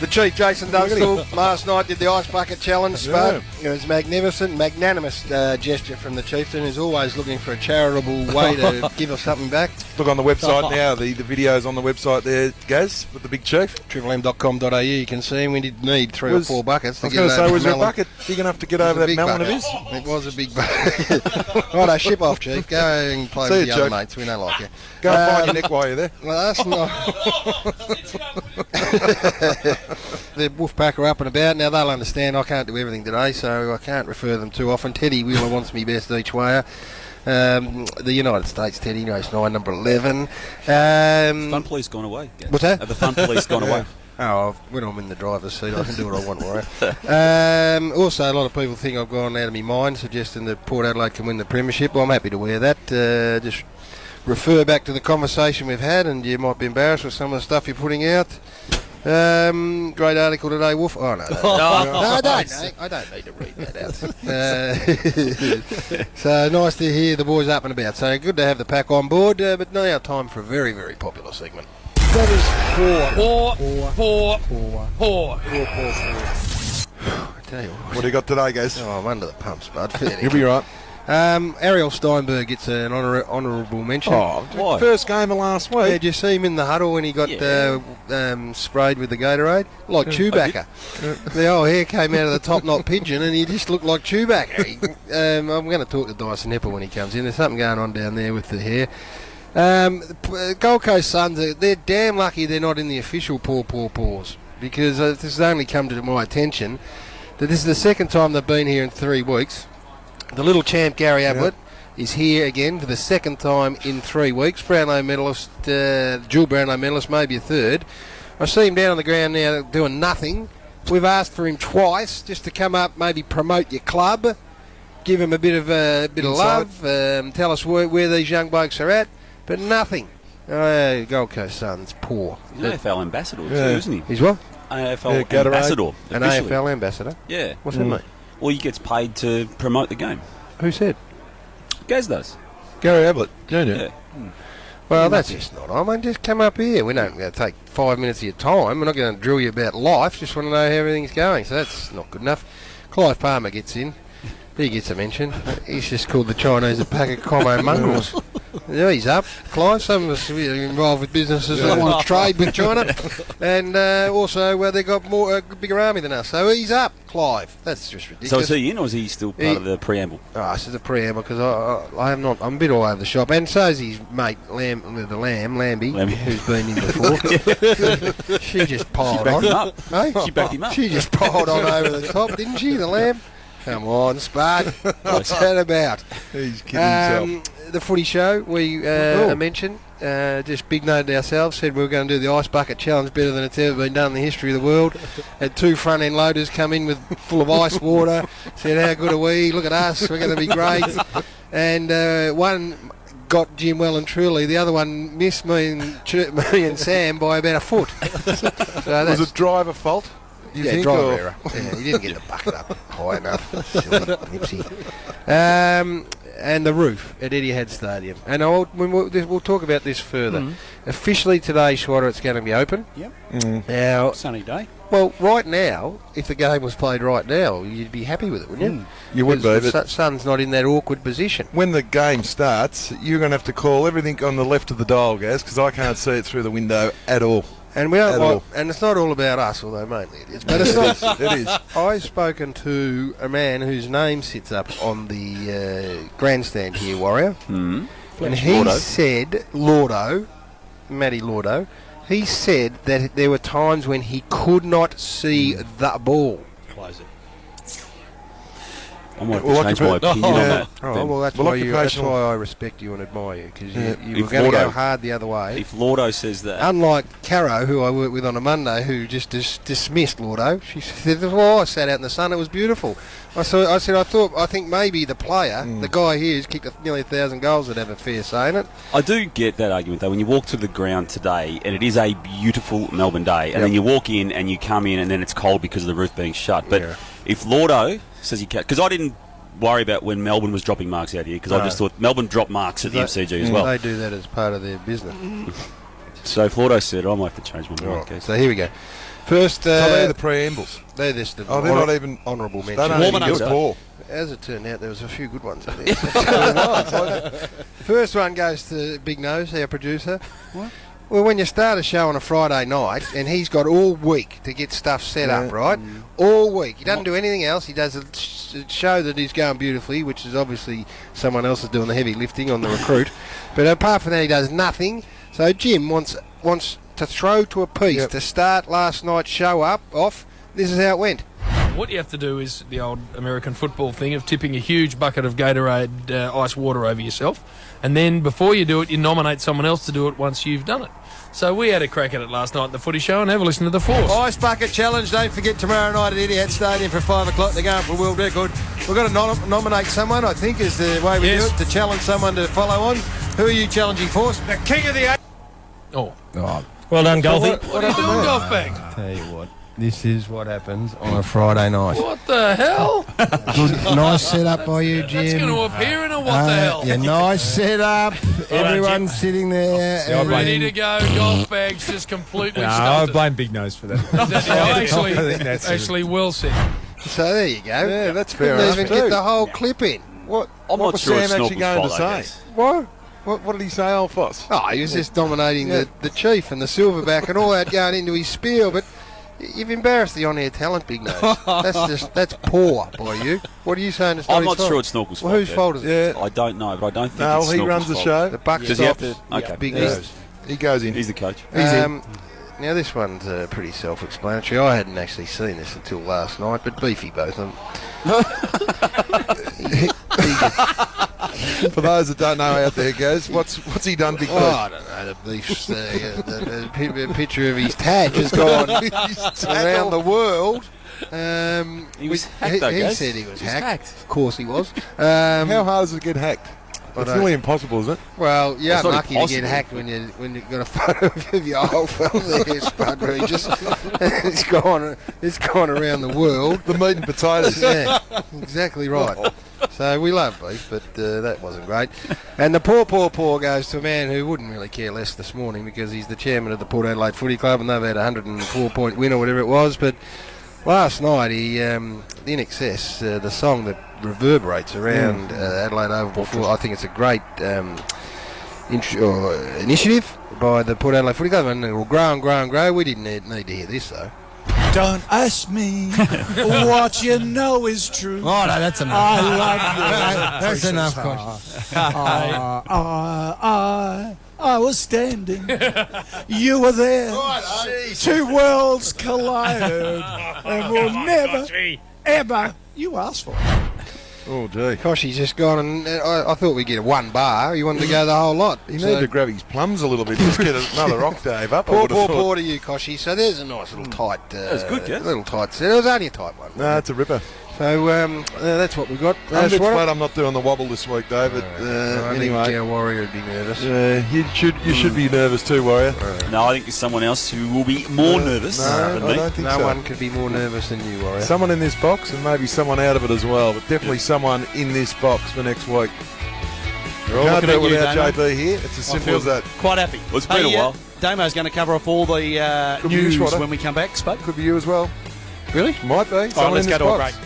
The Chief, Jason Dunstall, last night did the Ice Bucket Challenge, Spud. It was magnificent, magnanimous gesture from the Chieftain, who's always looking for a charitable way to give us something back. Look on the website now, the video's on the website there, Gaz, with the big chief. triplem.com.au, you can see him. We did need 3 or 4 buckets to I was get going to say, was there a melon. bucket big enough to get over that melon of his? It was a big bucket. Righto, ship off, Chief. Go and play with the other mates. We don't like you. Go and find your neck while you're there. Well, that's not... The Wolfpack are up and about. Now, they'll understand I can't do everything today, so I can't refer them too often. Teddy Wheeler wants me best each way. The United States Teddy, race 9, number 11. Fun police gone away. Gaz. What's that? Have the fun police gone away? Oh, when I'm in the driver's seat, I can do what I want, right? Also, a lot of people think I've gone out of my mind, suggesting that Port Adelaide can win the premiership. Well, I'm happy to wear that. Just refer back to the conversation we've had, and you might be embarrassed with some of the stuff you're putting out. Great article today, Wolf. Oh, no. I don't need to read that out. So nice to hear the boys up and about. So good to have the pack on board, but now time for a very, very popular segment. That is poor. I tell you What do you got today, Gaz? Oh, I'm under the pumps, bud. You'll be right. Ariel Steinberg gets an honourable mention. Oh, Why? first game of last week. Yeah, did you see him in the huddle when he got sprayed with the Gatorade? Like Chewbacca. The old hair came out of the top knot pigeon and he just looked like Chewbacca. I'm going to talk to Dyson Hepper when he comes in. There's something going on down there with the hair. Gold Coast Suns, they're damn lucky they're not in the official paws, because this has only come to my attention that this is the second time they've been here in 3 weeks. The little champ Gary Ablett is here again for the second time in 3 weeks. Brownlow medalist, dual Brownlow medalist, maybe a third. I see him down on the ground now doing nothing. We've asked for him twice just to come up, maybe promote your club, give him a bit of love, tell us where these young blokes are at, but nothing. Gold Coast Suns, poor. He's an AFL ambassador too, isn't he? He's what? AFL Gatorade. ambassador. An officially. AFL ambassador? Yeah. What's that mean? Well, he gets paid to promote the game. Who said? Gaz does. Gary Ablett, Jr. Yeah. Well, that's just not on. I mean, just come up here. We're not going to take 5 minutes of your time. We're not going to drill you about life. Just want to know how everything's going. So that's not good enough. Clive Palmer gets in. He gets a mention. He's just called the Chinese a pack of commo mongrels. Yeah, he's up. Clive, some of us are involved with businesses that want to trade with China. And also, they've got a bigger army than us. So he's up, Clive. That's just ridiculous. So is he in, or is he still part of the preamble? Oh, this is a preamble, because I'm not. I'm a bit all over the shop. And so's his mate, Lambie, who's been in before. She just piled on. Him up. Hey? She backed him up. She just piled on over the top, didn't she, the lamb? Come on, Spud. What's that about? He's kidding himself. The footy show, we mentioned, just big note to ourselves, said we were going to do the Ice Bucket Challenge better than it's ever been done in the history of the world. Had 2 front-end loaders come in full of ice water, said, how good are we? Look at us, we're going to be great. And one got Jim well and truly, the other one missed me and Sam by about a foot. So Was it driver fault? Driver error. Yeah, he didn't get the bucket up high enough. Silly nipsy. And the roof at Etihad Stadium. And we'll talk about this further. Officially today, Schwatter, it's going to be open. Yep. Now, Sunny day. well, right now, if the game was played right now, you'd be happy with it, wouldn't you? You would be, The but sun's not in that awkward position. when the game starts, you're going to have to call everything on the left of the dial, Gaz, because I can't see it through the window at all. And we don't and it's not all about us, although mainly it is. But it's not. It is. I've spoken to a man whose name sits up on the grandstand here, Warrior. And he said, Matty Lordo, he said that there were times when he could not see the ball. Close it. I might have to change my opinion on that. Oh, well, that's why I respect you and admire you, because you were going to go hard the other way. If Lordo says that... Unlike Caro, who I worked with on a Monday, who just dismissed Lordo. She said, I sat out in the sun, it was beautiful. I think maybe the player, the guy here who's kicked nearly 1,000 goals, would have a fair say in it. I do get that argument, though. When you walk to the ground today, and it is a beautiful Melbourne day, and then you walk in and you come in and then it's cold because of the roof being shut. But if Lordo says he can... Because I didn't worry about when Melbourne was dropping marks out here, because I just thought Melbourne dropped marks at the MCG as well. They do that as part of their business. So if Lordo said, I might have to change my mind. So here we go. First, So they're the preambles. they're just the Oh, they're not even honourable They mention. don't even Warming give up a ball. As it turned out, there was a few good ones in there. First one goes to Big Nose, our producer. What? Well, when you start a show on a Friday night, and he's got all week to get stuff set up, right? All week. He doesn't do anything else. He does a show that is going beautifully, which is obviously someone else is doing the heavy lifting on the recruit. But apart from that, he does nothing. So Jim wants to throw to a piece to start last night's show off. This is how it went. What you have to do is the old American football thing of tipping a huge bucket of Gatorade ice water over yourself, and then before you do it, you nominate someone else to do it once you've done it. So we had a crack at it last night at the footy show, and have a listen to the Force. Ice Bucket Challenge. Don't forget tomorrow night at Etihad Stadium for 5 o'clock. They're going for a world record. We've got to nominate someone, I think, is the way we do it, to challenge someone to follow on. Who are you challenging for? The king of the... Oh. Well done, Golfy. What are you doing, golf bag? Tell you what, this is what happens on a Friday night. What the hell? Nice setup by you, Jim. That's going to appear in a what the hell? Yeah, nice setup. Everyone's sitting there. Yeah, Ready to go. Golf bag's just completely No, I stuffed. blame Big Nose for that. Actually, well said. So there you go. Yeah, that's fair Didn't enough even too. get the whole clip in. What I'm what not was sure Sam it's actually going to Snorkel's fault, I say? guess. What did he say, old Foss? Oh, he was just dominating the chief and the silverback and all that going into his spiel, but you've embarrassed the on-air talent, Big Nose. That's poor by you. What are you saying? It's not I'm his not fault? sure it's Snorkel's Well, fault. whose fault is it? Yeah. I don't know, but I don't think No, it's he Snorkel's runs the fault. show. The buck Does he have stops. to? Okay. Big Yeah. Nose. He goes in. He's the coach. Now this one's pretty self-explanatory. I hadn't actually seen this until last night, but beefy both of them. For those that don't know out there, guys, what's he done, Big Oh, Beef? I don't know. The beef's the picture of his tag has gone around the world. He was hacked, though, He guys. said he was He was hacked. hacked. Of course he was. How hard does it get hacked? It's don't- nearly impossible, isn't it? Well, you're It's not unlucky to get impossible. hacked when you've got a photo of your old fella there, Spud Regis. It's gone around the world. The meat and potatoes. Yeah, exactly right. So we love beef, but that wasn't great. And the poor goes to a man who wouldn't really care less this morning because he's the chairman of the Port Adelaide Footy Club and they've had a 104-point win or whatever it was. But last night, he In Excess, the song that reverberates around Adelaide Oval before, I think it's a great initiative by the Port Adelaide Footy Club, and it will grow and grow and grow. We didn't need to hear this, though. Don't ask me what you know is true. Oh, no, that's enough. I love you. That's enough, Kosh. I was standing. You were there. Two worlds collided, and we'll never, ever. You asked for it. Oh, gee. Gosh, he's just gone, and I thought we'd get a one bar. He wanted to go the whole lot. He So- needed to grab his plums a little bit, just get another octave up. I would have thought. Poor to you, Koshy. So there's a nice little tight... was good, yeah. Little tight set. It was only a tight one. No, it's a ripper. So that's what we got. I'm a bit Swatter. glad I'm not doing the wobble this week, David. I think Anyway, our Warrior would be nervous. you should be nervous too, Warrior. No, I think there's someone else who will be more nervous No, than I me. don't think No so. one could be more nervous than you, Warrior. Someone in this box and maybe someone out of it as well, but definitely someone in this box for next week. We're all Can't looking do at it you, without Damo. JB here. It's as simple as that. Quite happy. Well, it's been a while. Damo's going to cover off all the Could be you, news Schrotter. when we come back, Spud. Could be you as well. Really? Might be. All right, Someone let's in go this to a box. break.